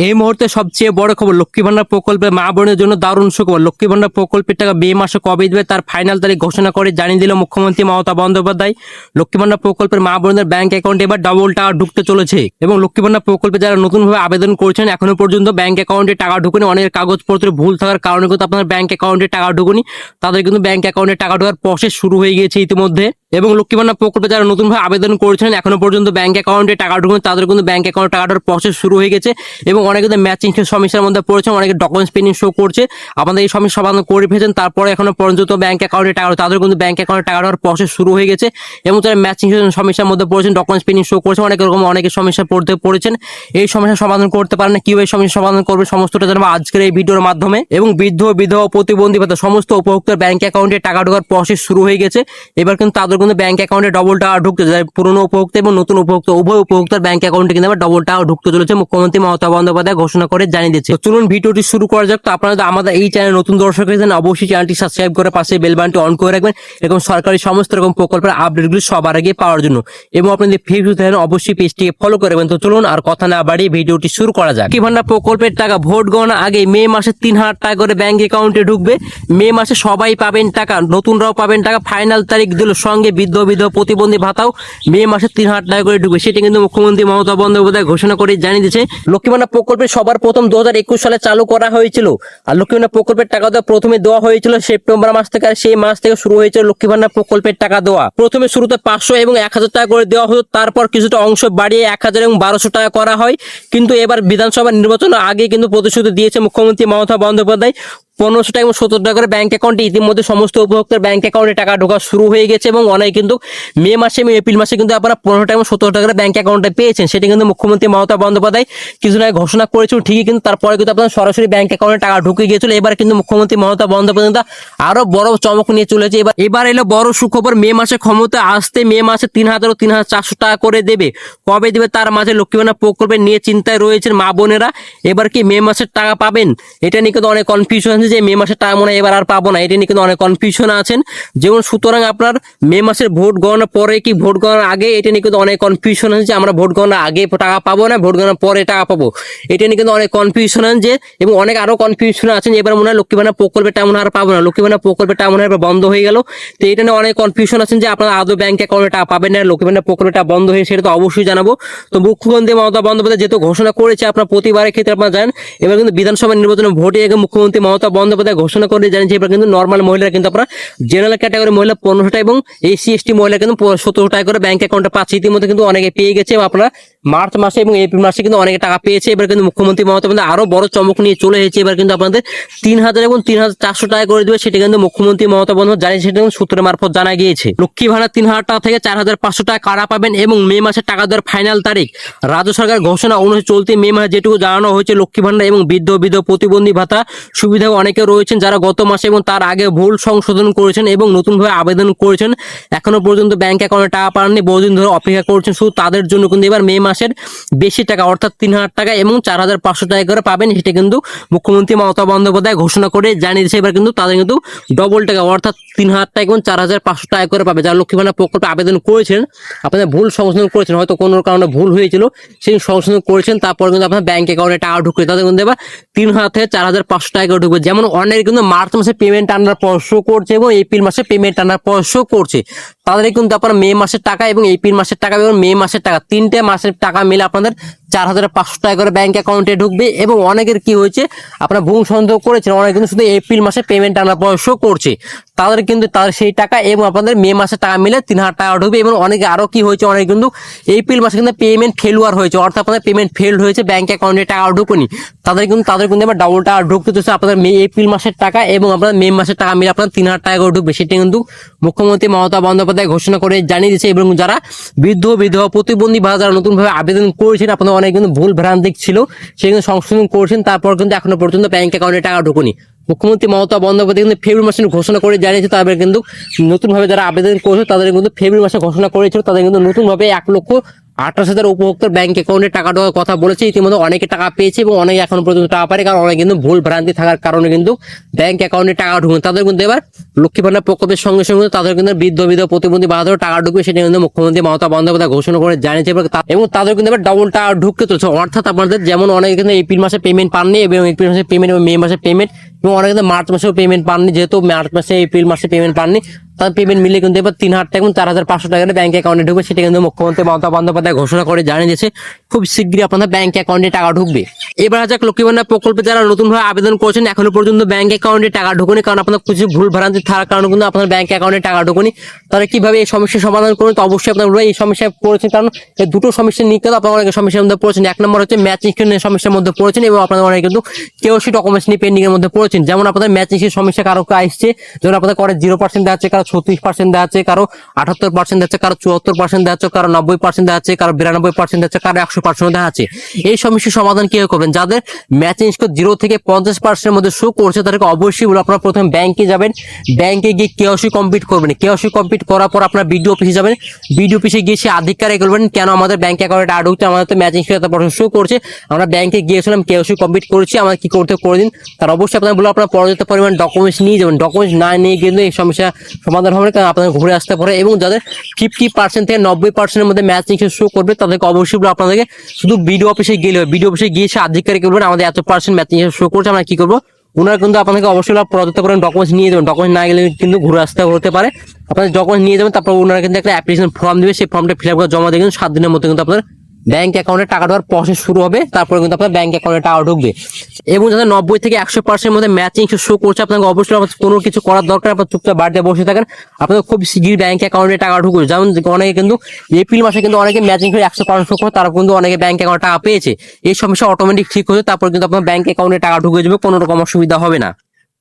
এই মুহূর্তে সবচেয়ে বড় খবর, লক্ষ্মী ভান্ডার প্রকল্পে মা বোনের জন্য দারুণ সুখবর। লক্ষ্মী ভান্ডার প্রকল্পের টাকা মে মাসে কবে দেবে তার ফাইনাল তারিখ ঘোষণা করে জানিয়ে দিল মুখ্যমন্ত্রী মমতা বন্দ্যোপাধ্যায়। লক্ষ্মী ভান্ডার প্রকল্পের মা বোনদের ব্যাংক অ্যাকাউন্টে এবার ডবল টাকা ঢুকতে চলেছে এবং লক্ষ্মী ভান্ডার প্রকল্পে যারা নতুনভাবে আবেদন করেছেন এখনো পর্যন্ত ব্যাংক অ্যাকাউন্টে টাকা ঢুকেনি, অনেক কাগজপত্র ভুল থাকার কারণে কিন্তু আপনার ব্যাংক অ্যাকাউন্টে টাকা ঢুকুনি, তাদের কিন্তু ব্যাংক অ্যাকাউন্টে টাকা ঢোকার প্রসেস শুরু হয়ে গিয়েছে ইতিমধ্যে। এবং লক্ষ্মী ভান্ডার প্রকল্পে যারা নতুনভাবে আবেদন করেছেন এখনো পর্যন্ত ব্যাংক অ্যাকাউন্টে টাকা ঢুকুনি, তাদের কিন্তু ব্যাংক অ্যাকাউন্টে টাকা ঢোকার প্রসেস শুরু হয়ে গেছে এবং অনেকে ম্যাচিং সমস্যার মধ্যে পড়েছে, অনেকে ডকুমেন্টস পেন্ডিং শো করছে। আপনাদের এই সমস্যা সমাধান করে ফেলেছেন, তারপরে এখনো পর্যন্ত ব্যাংক অ্যাকাউন্টে টাকা, তাদের কিন্তু ব্যাংক অ্যাকাউন্টে টাকা দেওয়ার প্রসেস শুরু হয়ে গেছে এবং যারা ম্যাচিং সমস্যার মধ্যে পড়েছেন, ডকুমেন্টস পেন্ডিং শো করছে, অনেক রকম অনেকের সমস্যা পড়েছেন। এই সমস্যার সমাধান করতে পারেন না, কিভাবে সমস্যা সমাধান করবে সমস্তটা জানবো আজকের এই ভিডিওর মাধ্যমে। এবং বৃদ্ধ বিধবা প্রতিবন্ধী ভাতা সমস্ত উপভোক্তার ব্যাংক অ্যাকাউন্টে টাকা ঢোকার প্রসেস শুরু হয়ে গেছে। এবার কিন্তু তাদের কিন্তু ব্যাংক অ্যাকাউন্টে ডবল টাকা ঢুকতে যায়, পুরনো উপভোক্তা এবং নতুন উপভোক্তা উভয় উপভোক্তার ব্যাংক অ্যাকাউন্টে কিন্তু আবার ডবল টাকা ঢুকতে চলেছে, মুখ্যমন্ত্রী মমতা বন্দ্যোপাধ্যায় ঘোষণা করে জানিয়ে দিচ্ছে। চলুন ভিডিওটি শুরু করা যাক। তো আপনারা আমাদের এই চ্যানেল নতুন দর্শক হয়েছেন অবশ্যই চ্যানেলটি সাবস্ক্রাইব করে পাশে বেল বাটনটি অন করে রাখবেন এবং সরকারি সমস্ত রকম প্রকল্পের আপডেটগুলো সবার আগে পাওয়ার জন্য। এবং আপনাদের ফেসবুক দেখেন অবশ্যই পেজটিকে ফলো করবেন। তো চলুন আর কথা না বাড়িয়ে ভিডিওটি শুরু করা যাক। লক্ষ্মী ভান্ডার প্রকল্পের টাকা ভোট গণনা আগে মে মাসে 3,000 টাকা করে ব্যাংক অ্যাকাউন্টে ঢুকবে। মে মাসে সবাই পাবেন টাকা, নতুনরাও পাবেন টাকা। ফাইনাল তারিখ দিল, সঙ্গে বৃদ্ধ বিধবা প্রতিবন্ধী ভাতাও মে মাসে 3,000 টাকা করে ঢুকবে, সেটা কিন্তু মুখ্যমন্ত্রী মমতা বন্দ্যোপাধ্যায় ঘোষণা করে জানিয়ে দিয়েছে। লক্ষ্মী ভান্ডার প্রকল্পে সবার প্রথম 2021 সালে চালু করা হয়েছিল, আর লক্ষ্মী ভান্ডার প্রকল্পের টাকা দেওয়া প্রথমে দেওয়া হয়েছিল সেপ্টেম্বর মাস থেকে, আর সেই মাস থেকে শুরু হয়েছিল লক্ষ্মী ভান্ডার প্রকল্পের টাকা দেওয়া। প্রথমে শুরুতে 500 এবং 1,000 টাকা করে দেওয়া হতো, তারপর কিছুটা অংশ বাড়িয়ে 1,000 এবং 1,200 টাকা করা হয়। কিন্তু এবার বিধানসভা নির্বাচনের আগে কিন্তু প্রতিশ্রুতি দিয়েছে মুখ্যমন্ত্রী মমতা বন্দ্যোপাধ্যায় 1500 টাকা এবং 70 টাকা করে ব্যাংক অ্যাকাউন্টে ইতিমধ্যে সমস্ত উপভোক্তার ব্যাংক অ্যাকাউন্টে টাকা ঢোকা শুরু হয়ে গেছে এবং অনেক কিন্তু মে মাসে এবং এপ্রিল মাসে কিন্তু আপনারা 15 টাকা এবং 70 টাকা করে ব্যাংক অ্যাকাউন্টে পেয়েছেন, সেটা কিন্তু মুখ্যমন্ত্রী মমতা বন্দ্যোপাধ্যায় কিছুদিন আগে ঘোষণা করেছিল ঠিকই, কিন্তু তারপরে কিন্তু আপনার সরাসরি ব্যাংক অ্যাকাউন্টে টাকা ঢুকে গিয়েছিল। এবার কিন্তু মুখ্যমন্ত্রী মমতা বন্দ্যোপাধ্যায় আরো বড় চমক নিয়ে চলেছে। এবার এলো বড় সুখবর, মে মাসে ক্ষমতা আসতে মে মাসে 3,000 ও 3,400 টাকা করে দেবে। কবে দেবে তার মাঝে লক্ষ্মী ভান্ডার প্রকল্পে নিয়ে চিন্তায় রয়েছেন মা বোনেরা। এবার কি মে মাসের টাকা পাবেন? এটা নিয়ে কিন্তু অনেক কনফিউশন আছে যে মে মাসের টাকা মনে এবার আর পাবো না, এটা নিয়ে কিন্তু অনেক কনফিউশন আছেন। যেমন সুতরাং আপনার মে মাসের ভোট গণনার পরে কি ভোট গণনার আগে, এটা নিয়ে কিন্তু অনেক কনফিউশন আছে যে আমরা ভোট গণনার আগে টাকা পাবো না ভোট গণনার পরে টাকা পাবো, এটা নিয়ে কিন্তু অনেক কনফিউশন আছে। এবং অনেক আরো কনফিউশন আছেন এবার মনে হয় লক্ষ্মী ভান্ডার প্রকল্পের টাকা মনে আর পাবো না, লক্ষ্মী ভান্ডার প্রকল্পের টাকা মনে হয় বন্ধ হয়ে গেল। তো এটা নিয়ে অনেক কনফিউশন আছেন যে আপনারা আদৌ ব্যাংক অ্যাকাউন্টে টাকা পাবেন না, লক্ষ্মী ভান্ডার প্রকল্পটা বন্ধ হয়ে, সেটা তো অবশ্যই জানাবো। তো মুখ্যমন্ত্রী মমতা বন্দ্যোপাধ্যায় যেহেতু ঘোষণা করেছে আপনার প্রতিবারের ক্ষেত্রে আপনারা জানেন, এবার কিন্তু বিধানসভা নির্বাচনে ভোটে আগে মুখ্যমন্ত্রী মমতা বন্দ্যোপাধ্যায় ঘোষণা করে জানিয়েছে এবার কিন্তু নর্মাল মহিলারা কিন্তু আপনারা জেনারেল ক্যাটাগরি মহিলা 1500 টাকা এবং SC/ST মহিলা কিন্তু 17 টাকা করে ব্যাংক অ্যাকাউন্টে পাচ্ছে, ইতিমধ্যে কিন্তু অনেকে পেয়ে গেছে। আপনারা মার্চ মাসে এবং এপ্রিল মাসে কিন্তু অনেকে টাকা পেয়েছে। এবার কিন্তু মুখ্যমন্ত্রী মমতা বন্দ্যোপাধ্যায় আরো বড় চমক নিয়ে চলে এসেছে, এবার কিন্তু আপনাদের 3,000 এবং 3,400 টাকা করে দেবে, সেটা কিন্তু মুখ্যমন্ত্রী মমতা বন্দ্যোপাধ্যায় জানিয়েছে, সেটা সূত্রের মারফত জানা গিয়েছে। লক্ষ্মী ভান্ডার 3,000 টাকা থেকে 4,500 টাকা কারা পাবেন এবং মে মাসে টাকা দেওয়ার ফাইনাল তারিখ রাজ্য সরকার ঘোষণা অনুযায়ী চলতি মে মাসে যেটুকু জানানো হয়েছে লক্ষ্মী ভান্ডার এবং বৃদ্ধ বিধবা প্রতিবন্ধী ভাতা সুবিধা অনেকে রয়েছেন যারা গত মাসে এবং তার আগে ভুল সংশোধন করেছেন এবং নতুনভাবে আবেদন করেছেন, এখনো পর্যন্ত ব্যাংক অ্যাকাউন্টে টাকা পাননি, বহুদিন ধরে অপেক্ষা করছেন, শুধু তাদের জন্য কিন্তু এবার মে মাসের বেশি টাকা অর্থাৎ 3,000 টাকা এবং 4,500 টাকা করে পাবেন, সেটা কিন্তু মুখ্যমন্ত্রী মমতা বন্দ্যোপাধ্যায় ঘোষণা করে জানিয়ে দিয়েছে। এবার কিন্তু তাদের কিন্তু ডবল টাকা অর্থাৎ 3,000 টাকা এবং 4,500 টাকা করে পাবে। যারা লক্ষ্মী ভান্ডার প্রকল্পে আবেদন করেছেন, আপনাদের ভুল সংশোধন করেছেন, হয়তো কোনো কারণে ভুল হয়েছিল, সেই সংশোধন করেছেন, তারপর কিন্তু আপনার ব্যাংক অ্যাকাউন্টে টাকা ঢুকবে, তাদের কিন্তু এবার 3,000 থেকে 4,500 টাকা করে ঢুকবে। যেমন অনেক কিন্তু মার্চ মাসে পেমেন্ট আনার পর শো করছে এবং এপ্রিল মাসে পেমেন্ট আনার পর শো করছে, তাদের কিন্তু আপনার মে মাসের টাকা এবং এপ্রিল মাসের টাকা এবং মে মাসের টাকা 3টে মাসের টাকা মিলে আপনাদের 4,500 টাকা করে ব্যাংক অ্যাকাউন্টে ঢুকবে। এবং অনেকের কি হয়েছে আপনারা ভুল সন্দেহ করেছেন, অনেক কিন্তু শুধু এপ্রিল মাসে পেমেন্ট আনার পর শো করছে, তাদের কিন্তু তাদের সেই টাকা এবং আপনাদের মে মাসের টাকা মিলে 3,000 টাকা ঢুকবে। এবং অনেকে আরো কি হয়েছে, অনেক কিন্তু এপ্রিল মাসে কিন্তু পেমেন্ট ফেলুয়ার হয়েছে, অর্থাৎ আপনাদের পেমেন্ট ফেলড হয়েছে, ব্যাংক অ্যাকাউন্টে টাকা ঢুকুনি, তাদের কিন্তু এবার ডাবল টাকা ঢুকতে চলছে আপনাদের এপ্রিল মাসের টাকা এবং আপনাদের মে মাসের টাকা মিলে আপনার 3,000 টাকা করে ঢুকবে, সেটা কিন্তু মুখ্যমন্ত্রী মমতা বন্দ্যোপাধ্যায় ঘোষণা করে জানিয়ে দিয়েছে। এবং যারা বৃদ্ধ বিধবা প্রতিবন্ধী ভাতা যারা নতুনভাবে আবেদন করেছেন, আপনাদের অনেক কিন্তু ভুল ভ্রান্তি ছিল, সেগুলো সংশোধন করেছেন, তারপর কিন্তু এখনো পর্যন্ত ব্যাংক অ্যাকাউন্টে টাকা ঢুকুনি। মুখ্যমন্ত্রী মমতা বন্দ্যোপাধ্যায় কিন্তু ফেব্রুয়ারি মাসে ঘোষণা করে জানিয়েছে, তাদের কিন্তু নতুনভাবে যারা আবেদন করেছে তাদের কিন্তু ফেব্রুয়ারি মাসে ঘোষণা করেছিল, তাদের কিন্তু নতুনভাবে 28,000 উপভোক্তার ব্যাংক অ্যাকাউন্টে টাকা ঢোকার কথা বলেছে। ইতিমধ্যে অনেকে টাকা পেয়েছে এবং অনেকে এখনো পর্যন্ত টাকা পারে, কারণ অনেকে কিন্তু ভুল ভ্রান্তি থাকার কারণে কিন্তু ব্যাংক অ্যাকাউন্টে টাকা ঢুকবে। তাদের কিন্তু এবার লক্ষ্মী ভান্ডার প্রকল্পের সঙ্গে সঙ্গে তাদের কিন্তু বৃদ্ধ প্রতিবন্ধী বাধারও টাকা ঢুকবে, সেটা কিন্তু মুখ্যমন্ত্রী মমতা বন্দ্যোপাধ্যায় ঘোষণা করে জানিয়েছে এবং তাদের কিন্তু এবার ডবল টাকা ঢুকতে চলছে। অর্থাৎ আপনাদের যেমন অনেকে কিন্তু এপ্রিল মাসে পেমেন্ট পাননি এবং এপ্রিল মাসে পেমেন্ট এবং মে মাসে পেমেন্ট এবং অনেকে কিন্তু মার্চ মাসেও পেমেন্ট পাননি, যেহেতু মার্চ মাসে এপ্রিল মাসে পেমেন্ট পাননি, তার পেমেন্ট মিলে কিন্তু এবার 3,000 টাকা এবং 4,500 টাকা ব্যাংক অ্যাকাউন্টে ঢুকবে, সেটা কিন্তু মুখ্যমন্ত্রী মমতা বন্দ্যোপাধ্যায় ঘোষণা করে জানিয়ে দিয়েছে খুব শীঘ্রই আপনাদের ব্যাংক অ্যাকাউন্টে টাকা ঢুকবে। এবার যাক লক্ষ্মী ভান্ডার প্রকল্পে যারা নতুনভাবে আবেদন করেছেন এখনো পর্যন্ত ব্যাংক অ্যাকাউন্টে টাকা ঢুকুনি, কারণ আপনার কিছু ভুল ভ্রান্তি থাকার কারণে কিন্তু আপনার ব্যাংক অ্যাকাউন্টে টাকা ঢুকুনি। তারা কিভাবে এই সমস্যার সমাধান করুন, তো অবশ্যই আপনার এই সমস্যায় পড়েছেন, কারণ এই দুটো সমস্যা নিয়ে কিন্তু আপনার অনেক সমস্যার মধ্যে পড়েছেন। এক নম্বর হচ্ছে ম্যাচিং সমস্যার মধ্যে পড়েছেন এবং আপনাদের অনেক কিন্তু কেওসি ডকুমেন্টস নিয়ে পেন্ডিং এর মধ্যে পড়েছেন। যেমন আপনাদের ম্যাচিং সমস্যা কারো আসছে, যেমন আপনাদের করে 0% দেওয়া হচ্ছে, কারো 36% দেওয়া হচ্ছে, কারো 78% দেওয়া হচ্ছে, কারো 74% দেওয়া হচ্ছে, কারো 90% দেওয়া হচ্ছে, কারো 92% দেওয়া হচ্ছে, কারো 100% দেওয়া আছে। এই সমস্যার সমাধান কিভাবে করবেন? যাদের ম্যাচিং স্কোর 0 থেকে 50% মধ্যে শো করছে তাদেরকে অবশ্যই বলে আপনারা প্রথমে ব্যাংকে যাবেন, ব্যাংকে গিয়ে কেওসি কমপ্লিট করবেন। কেওসি কমপ্লিট করার পর আপনার বিডিও অফিসে যাবেন, বিডিও অফিসে গিয়ে সে আধিকারিক বলবেন কেন আমাদের ব্যাংক অ্যাকাউন্টে টাকা ঢুকছে, আমাদের তো ম্যাচিং স্কোর এত % শো করছে, আমরা ব্যাংকে গিয়েছিলাম কেওসি কমপ্লিট করেছি, আমাদের কি করতে করে দিন। তার অবশ্যই আপনার বলে আপনার পর্যাপ্ত পরিমাণ ডকুমেন্টস নিয়ে যাবেন। ডকুমেন্টস না নিয়ে কিন্তু এই সমস্যা সমাধান হবে, কারণ আপনাদের ঘুরে আসতে পারে। এবং যাদের 50% থেকে 90% মধ্যে ম্যাচিং শো করবে তাদেরকে অবশ্যই আপনাদেরকে শুধু বিডিও অফিসে গেলে হবে, বিডিও অফিসে গিয়ে সে আধিকারিক বলবেন আমাদের এত % ম্যাচিং শো করছে, আমরা কি করবো। ওনারা কিন্তু আপনাদেরকে অবশ্যই পর্যাপ্ত পরিমাণ ডকুমেন্টস নিয়ে যাবেন। ডকুমেন্টস না গেলে কিন্তু ঘুরে আসতে হতে পারে। আপনাদের ডকুমেন্টস নিয়ে যাবেন, তারপর ওনারা কিন্তু একটা অ্যাপ্লিকেশন ফর্ম দেবে, সেই ফর্মটা ফিল আপ করে জমা দিয়ে কিন্তু 7 দিনের মধ্যে কিন্তু আপনার ব্যাংক অ্যাকাউন্টে টাকা ঢোকার প্রসেস শুরু হবে। তারপরে কিন্তু আপনার ব্যাংক অ্যাকাউন্টে টাকা ঢুকবে। এবং যাদের 90 থেকে 100% মধ্যে ম্যাচিং শো করছে আপনাকে অবশ্যই কোনো কিছু করার দরকার, আপনার চুপচাপ বাড়িতে বসে থাকেন, আপনাদের খুব শীঘ্রই ব্যাংক অ্যাকাউন্টে টাকা ঢুকবে। যেমন অনেকে কিন্তু এপ্রিল মাসে কিন্তু অনেকে ম্যাচিং 100% শো করে, তারা কিন্তু অনেকে ব্যাংক অ্যাকাউন্টে টাকা পেয়েছে। এই সমস্যা অটোমেটিক ঠিক হয়ে তারপর কিন্তু আপনার ব্যাংক অ্যাকাউন্টে টাকা ঢুকে যাবে, কোনো রকম অসুবিধা হবে না।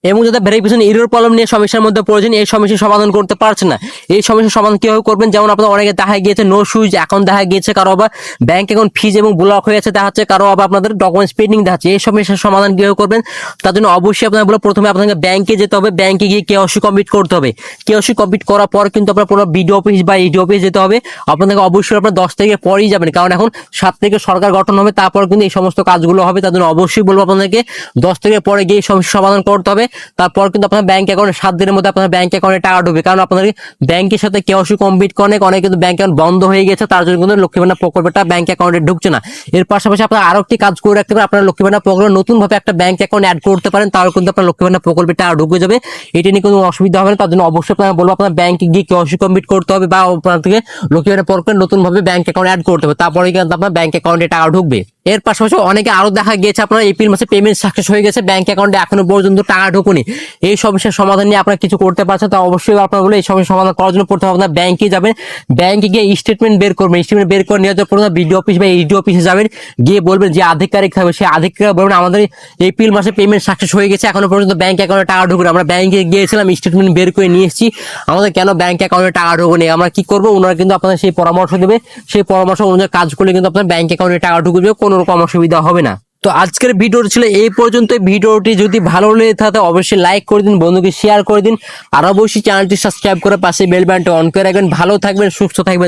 এবং যাদের ভেরিফিকেশন এরর প্রবলেম নিয়ে সমস্যার মধ্যে পড়েছেন, এই সমস্যার সমাধান করতে পারছেন না, এই সমস্যার সমাধান কিভাবে করবেন? যেমন আপনাদের অনেকে দেখা গিয়েছে নো সুইচ অ্যাকাউন্ট দেখা গিয়েছে, কারো আবার ব্যাংক অ্যাকাউন্ট ফিজ এবং ব্লক হয়ে আছে দেখাচ্ছে, কারো আবার আপনাদের ডকুমেন্টস পেন্ডিং দেখাচ্ছে। এই সমস্যার সমাধান কিভাবে করবেন? তার জন্য অবশ্যই আপনার বলে প্রথমে আপনাকে ব্যাংকে যেতে হবে, ব্যাংকে গিয়ে কেওসি কমপ্লিট করতে হবে। কেওসি কমপ্লিট করার পর কিন্তু আপনার পুরো বিডিও অফিস বা ইডি অফিস যেতে হবে। আপনাকে অবশ্যই আপনার 10 তারিখের পরেই যাবেন, কারণ এখন 7 তারিখে সরকার গঠন হবে, তারপর কিন্তু এই সমস্ত কাজগুলো হবে। তার জন্য অবশ্যই বলবো আপনাদেরকে 10 তারিখের পরে গিয়ে এই সমস্যা সমাধান করতে হবে। তারপর কিন্তু আপনার ব্যাংক অ্যাকাউন্টে 7 দিনের মধ্যে আপনার ব্যাংক অ্যাকাউন্টে টাকা ঢুকবে, কারণ আপনাদের ব্যাংকের সাথে কেওসি কমপ্লিট করে অনেক কিন্তু ব্যাংক অ্যাকাউন্ট বন্ধ হয়ে গেছে, তার জন্য কিন্তু লক্ষ্মী ভান্ডার প্রকল্পটা ব্যাংক অ্যাকাউন্টে ঢুকছে না। এর পাশাপাশি আপনারা আরো একটি কাজ করে রাখতে পারেন, আপনারা লক্ষ্মী ভান্ডার প্রকল্পে নতুন ভাবে একটা ব্যাংক অ্যাকাউন্ট অ্যাড করতে পারেন, তাহলে কিন্তু আপনার লক্ষ্মী ভান্ডার প্রকল্পে টাকা ঢুকে যাবে। এটা নিয়ে কোনো অসুবিধা হবে না। তার জন্য অবশ্যই আপনারা বলবো আপনার ব্যাংকে গিয়ে কেওসি কমপ্লিট করতে হবে বা আপনার থেকে লক্ষ্মী ভান্ডার প্রকল্পে নতুন ভাবে ব্যাংক অ্যাকাউন্ট অ্যাড করতে হবে, তারপরে কিন্তু আপনার ব্যাংক অ্যাকাউন্টে টাকা ঢুকবে। এর পাশাপাশি অনেকে আরো দেখা গিয়েছে আপনার এপ্রিল মাসে পেমেন্ট সাকসেস হয়ে গেছে, ব্যাংক অ্যাকাউন্টে এখনো পর্যন্ত টাকা ঢুকুনি। এই সমস্যার সমাধান নিয়ে আপনারা কিছু করতে পারছেন, তা অবশ্যই আপনার বলে এই সমস্যার সমাধান করার জন্য প্রথমে আপনার ব্যাংকে যাবেন, ব্যাংকে গিয়ে স্টেটমেন্ট বের করবেন, স্টেটমেন্ট বের করে নিয়ে যাওয়ার পর বিডিও অফিস বা ইডি অফিসে যাবেন, গিয়ে বলবেন যে আধিকারিক থাকবে সেই আধিকারিক বলবেন আমাদের এপ্রিল মাসে পেমেন্ট সাকসেস হয়ে গেছে, এখনো পর্যন্ত ব্যাংক অ্যাকাউন্টে টাকা ঢুকুনি, আমরা ব্যাংকে গিয়েছিলাম স্টেটমেন্ট বের করে নিয়ে এসেছি, আমাদের কেন ব্যাংক অ্যাকাউন্টে টাকা ঢুকুনি, আমরা কি করবো? ওনারা কিন্তু আপনাদের সেই পরামর্শ দেবে, সেই পরামর্শ অনুযায়ী কাজ করলে কিন্তু আপনার ব্যাংক অ্যাকাউন্টে টাকা ঢুকে যাবে, কোনো রকম অসুবিধা হবে না। তো আজকের ভিডিওটি ছিল এই পর্যন্ত। ভিডিওটি যদি ভালো লেগে থাকে অবশ্যই লাইক করে দিন, বন্ধুকে শেয়ার করে দিন, আর অবশ্যই চ্যানেলটি সাবস্ক্রাইব করে পাশে বেল বাটনটি অন করে রাখবেন। ভালো থাকবেন, সুস্থ থাকবেন।